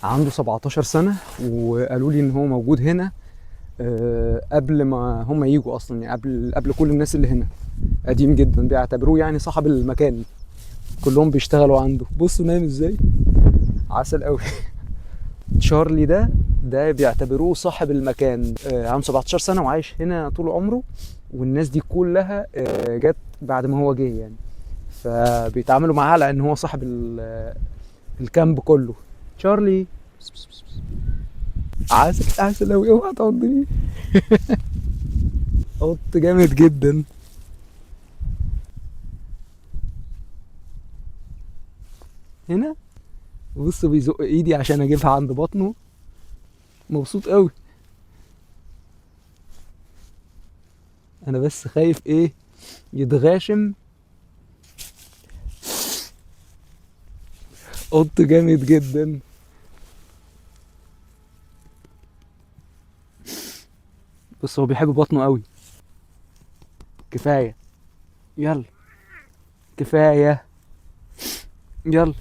عنده 17 سنة، وقالوا لي ان هو موجود هنا قبل ما هم يجوا اصلا، يعني قبل كل الناس اللي هنا. قديم جدا، بيعتبروه يعني صاحب المكان، كلهم بيشتغلوا عنده. بصوا نايم ازاي، عسل قوي. تشارلي ده بيعتبروه صاحب المكان. عنده 17 سنة وعايش هنا طول عمره، والناس دي كلها جت بعد ما هو جه يعني، فبيتعاملوا معاه على ان هو صاحب الكامب كله. تشارلي، عسل عسل قوي، اوعى تعضني. قط جامد جدا. هنا بص، بيزق ايدي عشان اجيبها عند بطنه، مبسوط قوي. انا بس خايف ايه يتغاشم. قط جامد جدا. بص هو بيحب بطنه قوي. كفايه، يلا كفايه، يلا.